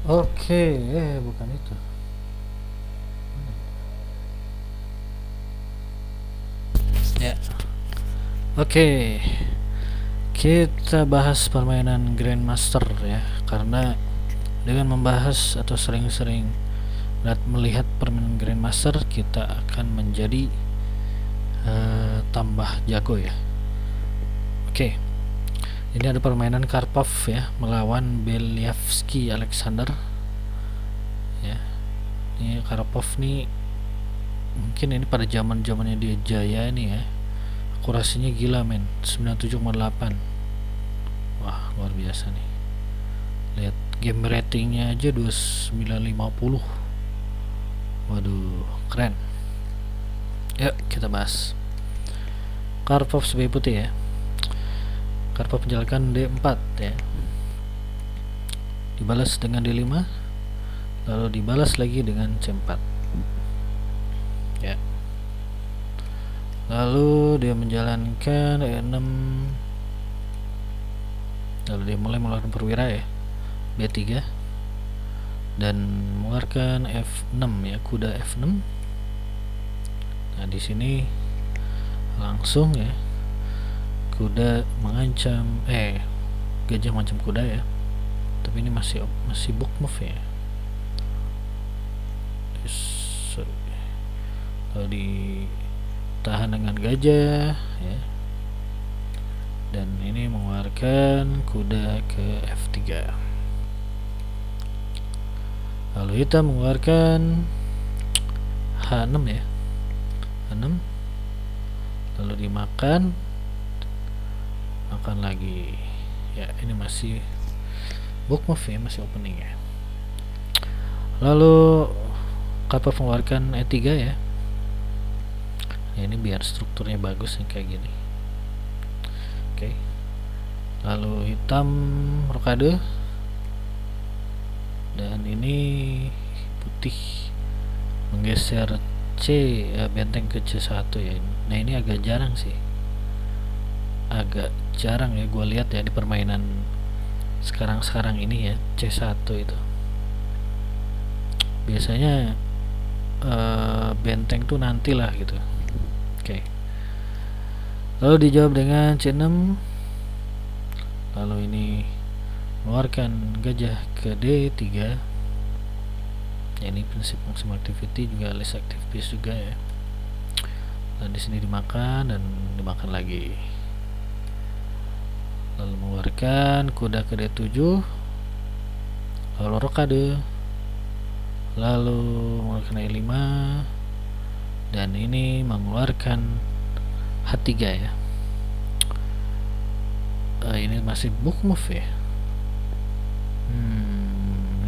Oke, bukan itu. Ya, oke. Kita bahas permainan Grandmaster ya, karena dengan membahas atau sering-sering melihat permainan Grandmaster, kita akan menjadi tambah jago ya. Oke, ini ada permainan Karpov ya melawan Belyavsky Alexander. Ya, ini Karpov nih mungkin ini pada zamannya dia jaya nih ya. Akurasinya gila men, 97,8. Wah, luar biasa nih. Lihat game ratingnya aja 2950. Waduh, keren. Yuk kita bahas. Karpov sebagai putih ya. Karpov menjalankan D4 ya. Dibalas dengan D5, lalu dibalas lagi dengan C4. Ya. Lalu dia menjalankan E6. Lalu dia mulai mengeluarkan perwira ya. B3 dan mengeluarkan F6 ya, kuda F6. Nah, di sini langsung ya kuda mengancam gajah mengancam kuda ya. Tapi ini masih book move ya. Lalu ditahan dengan gajah ya. Dan ini mengeluarkan kuda ke F3. Lalu hitam mengeluarkan H6 ya. H6. Lalu dimakan, makan lagi. Ya, ini masih book move ya, masih opening ya. Lalu Karpov mengeluarkan E3 ya. Ya, ini biar strukturnya bagus nih kayak gini. Oke. Lalu hitam rokade. Dan ini putih menggeser benteng ke C1 ya. Nah, ini agak jarang sih. Agak jarang ya gue lihat ya di permainan sekarang ini ya, C1 itu. Biasanya benteng tuh nantilah gitu. Oke. Lalu dijawab dengan C6. Lalu ini mengeluarkan gajah ke D3. Ya, ini prinsip maximum activity juga less active piece juga ya. Dan di sini dimakan dan dimakan lagi. Lalu mengeluarkan kuda ke D7. Lalu rokade. Lalu mengeluarkan E5. Dan ini mengeluarkan H3 ya. Ini masih book move ya.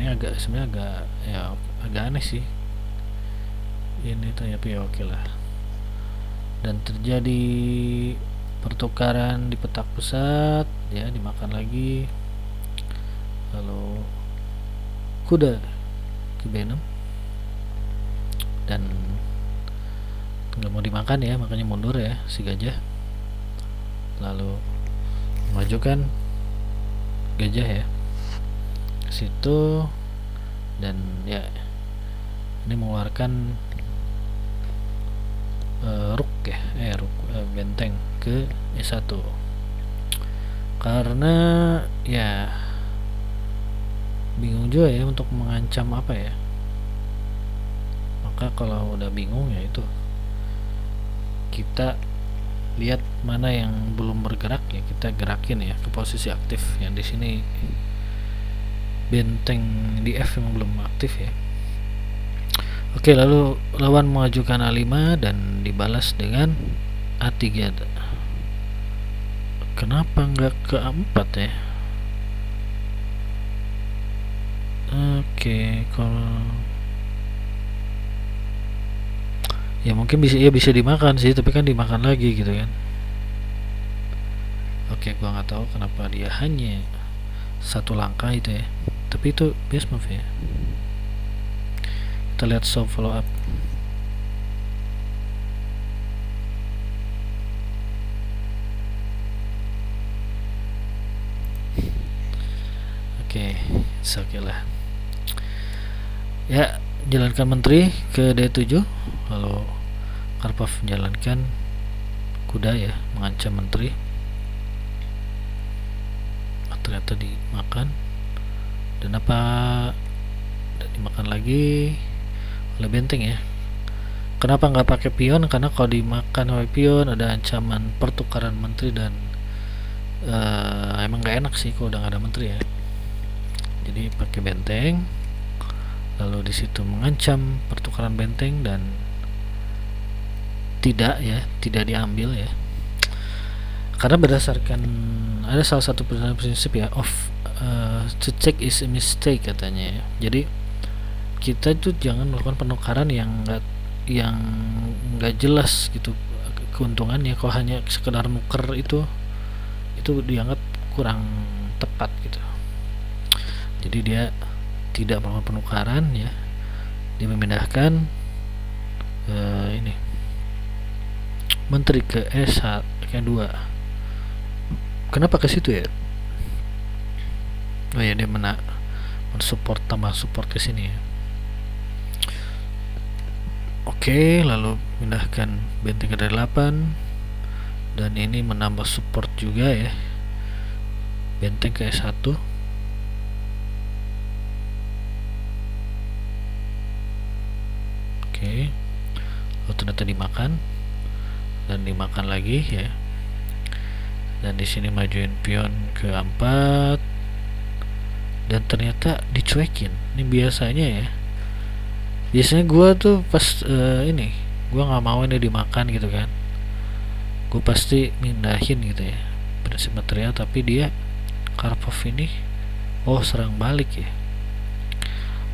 Ini sebenarnya agak aneh sih. Ini tapi ya oke lah. Dan terjadi pertukaran di petak pusat ya, dimakan lagi. Lalu kuda ke B6 dan nggak mau dimakan ya, makanya mundur ya si gajah. Lalu memajukan gajah ya ke situ dan ya ini mengeluarkan rook ya, benteng ke E1 karena ya bingung juga ya untuk mengancam apa ya. Maka kalau udah bingung ya itu kita lihat mana yang belum bergerak ya kita gerakin ya ke posisi aktif. Yang di sini benteng di F memang belum aktif ya. Oke, lalu lawan mengajukan A5 dan dibalas dengan A3. Kenapa nggak ke A4 ya? Oke, kalau ya mungkin bisa dimakan sih, tapi kan dimakan lagi gitu kan. Oke, gua nggak tahu kenapa dia hanya satu langkah itu ya. Tapi itu best move ya. Kita lihat soft follow up. Oke, oke lah. Ya, jalankan menteri ke D7, lalu Karpov menjalankan kuda ya, mengancam menteri. Ternyata dimakan, dan dimakan lagi oleh benteng ya. Kenapa nggak pakai pion? Karena kalau dimakan oleh pion ada ancaman pertukaran menteri, dan emang nggak enak sih kalau udah nggak ada menteri ya. Jadi pakai benteng, lalu di situ mengancam pertukaran benteng, dan tidak diambil ya. Karena berdasarkan ada salah satu prinsip ya, to take is a mistake katanya ya. Jadi kita tuh jangan melakukan penukaran yang nggak jelas gitu keuntungannya. Kalau hanya sekedar nuker itu dianggap kurang tepat gitu. Jadi dia tidak melakukan penukaran ya, dia memindahkan ini menteri ke S1 ke 2. Kenapa ke situ ya? Oh ya, dia tambah support ke sini ya. Oke, lalu pindahkan benteng ke 8, dan ini menambah support juga ya, benteng ke S1. Oke, lalu ternyata dimakan, dan dimakan lagi ya. Dan di sini majuin pion ke 4, dan ternyata dicuekin. Ini biasanya gue tuh pas ini gue nggak mau ini dimakan gitu kan, gue pasti mindahin gitu ya, prinsip material. Tapi dia Karpov ini serang balik ya,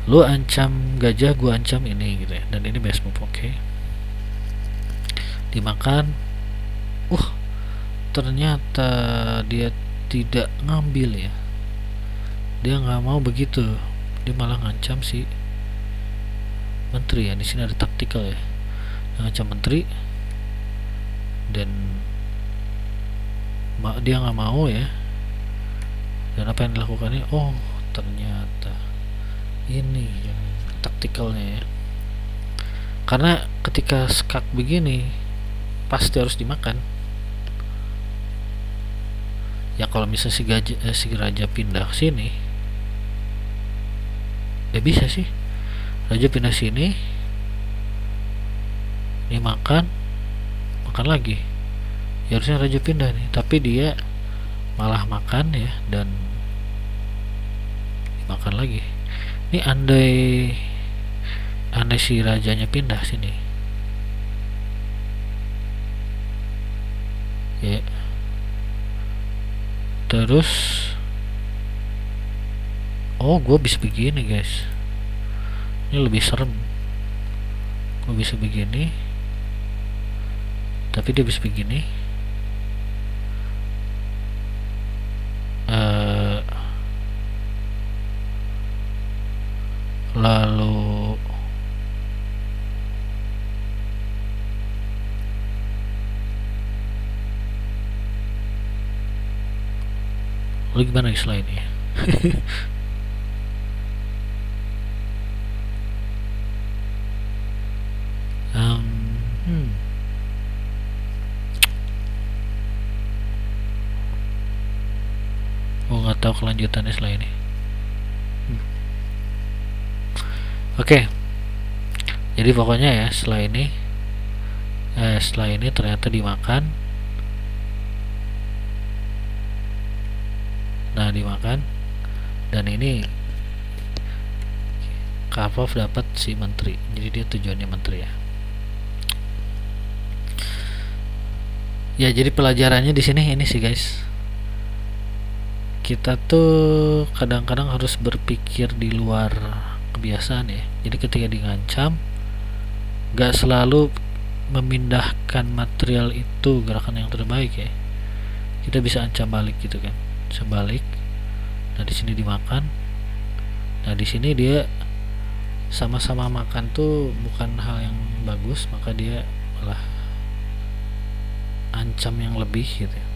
lu ancam gajah, gue ancam ini gitu ya, dan ini best move. Oke, dimakan. Ternyata dia tidak ngambil ya, dia nggak mau begitu, dia malah ngancam si menteri ya. Di sini ada taktikal ya, ngancam menteri, dan dia nggak mau ya. Dan apa yang dilakukannya? Ternyata ini yang taktikalnya ya. Karena ketika skak begini pasti harus dimakan ya. Kalau misalnya si raja pindah sini, bisa sih raja pindah sini, ini makan lagi ya, harusnya raja pindah nih, tapi dia malah makan ya, dan dimakan lagi. Ini andai si rajanya pindah sini ya, terus gue bisa begini guys, ini lebih serem. Gue bisa begini, tapi dia bisa begini. Lalu gimana istilah ini? Nggak tahu kelanjutannya setelah ini. Oke. Jadi pokoknya ya, setelah ini ternyata dimakan. Nah, dimakan, dan ini Karpov dapat si menteri. Jadi dia tujuannya menteri ya. Ya, jadi pelajarannya di sini ini sih guys. Kita tuh kadang-kadang harus berpikir di luar kebiasaan ya. Jadi ketika diancam, gak selalu memindahkan material itu gerakan yang terbaik ya. Kita bisa ancam balik gitu kan, sebalik. Nah, di sini dimakan. Nah, di sini dia sama-sama makan tuh bukan hal yang bagus, maka dia malah ancam yang lebih gitu ya.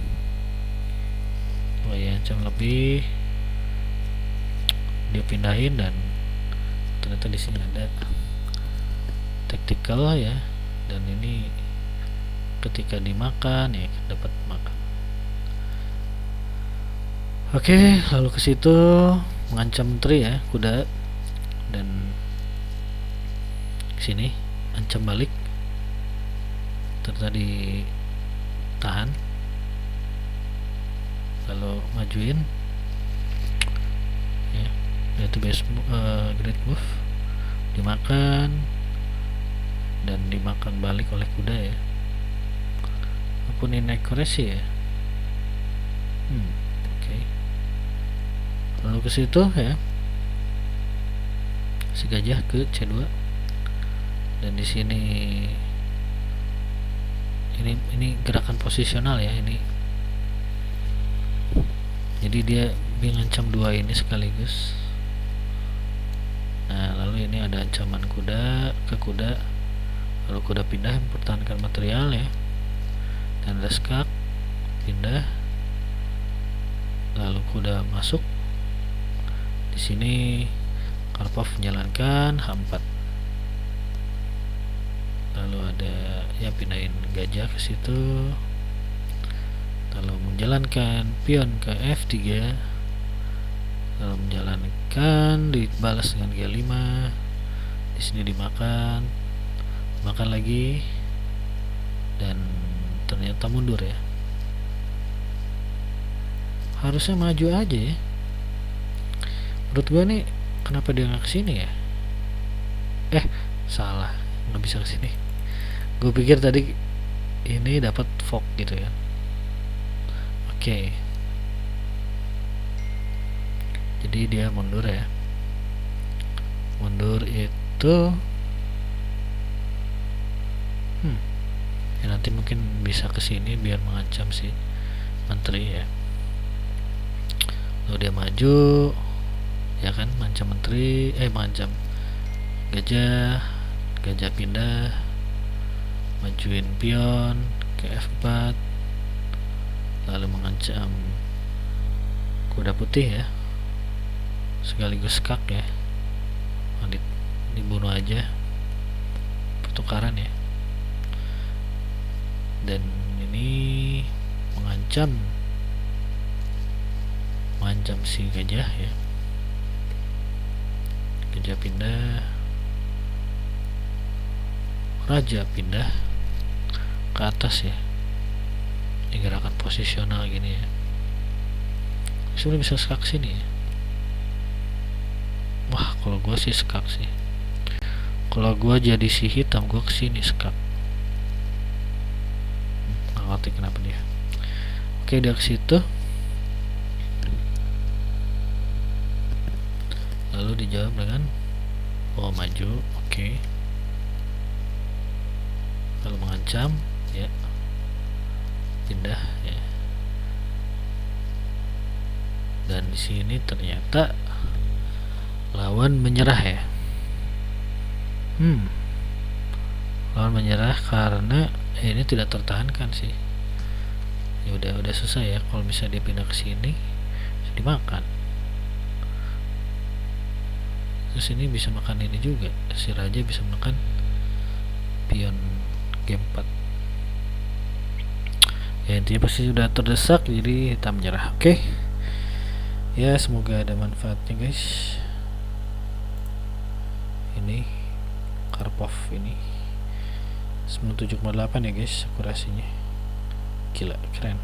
Ancam lebih, dia pindahin, dan ternyata di sini ada tactical ya, dan ini ketika dimakan ya dapat makan. Oke, lalu ke situ mengancam menteri ya, kuda, dan sini ancam balik, ternyata ditahan, lalu majuin ya, yaitu great move, dimakan dan dimakan balik oleh kuda ya, walaupun inaccuracy ya. Oke. Lalu ke situ ya, si gajah ke C2, dan di sini ini gerakan posisional ya ini, jadi dia ngancam dua ini sekaligus. Nah, lalu ini ada ancaman kuda ke kuda, lalu kuda pindah mempertahankan material ya, dan ada skak pindah, lalu kuda masuk. Di sini Karpov menjalankan H4, lalu ada ya pindahin gajah ke situ, lalu menjalankan pion ke F3, lalu menjalankan dibalas dengan G5. Di sini dimakan, makan lagi, dan ternyata mundur ya. Harusnya maju aja ya. Menurut gua nih, kenapa dia nggak kesini ya? Salah, nggak bisa kesini. Gue pikir tadi ini dapat fork gitu ya. Oke. Jadi dia mundur ya. Mundur itu ya nanti mungkin bisa kesini biar mengancam si menteri ya. Lalu dia maju ya kan, mengancam menteri, mengancam gajah pindah, majuin pion ke F4, lalu mengancam kuda putih ya, sekaligus skak ya, dibunuh aja, pertukaran ya. Dan ini mengancam si gajah ya, gajah pindah, raja pindah ke atas ya, ini gerakan posisional gini ya. Sebenarnya bisa skak sini ya. Wah, kalau gua sih skak sih. Kalau gua jadi si hitam, gua kesini skak. Nggak ngerti kenapa dia. Oke, dia ke situ. Lalu dijawab dengan maju. Oke. Lalu mengancam ya, pindah ya. Dan di sini ternyata lawan menyerah ya. Lawan menyerah karena ini tidak tertahankan sih. Ya udah selesai ya. Kalau misalnya dia pindah ke sini, bisa dimakan. Terus ini bisa makan ini juga. Si raja bisa makan pion G4. Ya intinya pasti sudah terdesak, jadi hitam menyerah. Oke. Ya semoga ada manfaatnya guys. Ini Karpov ini 97,8 ya guys akurasinya. Gila, keren.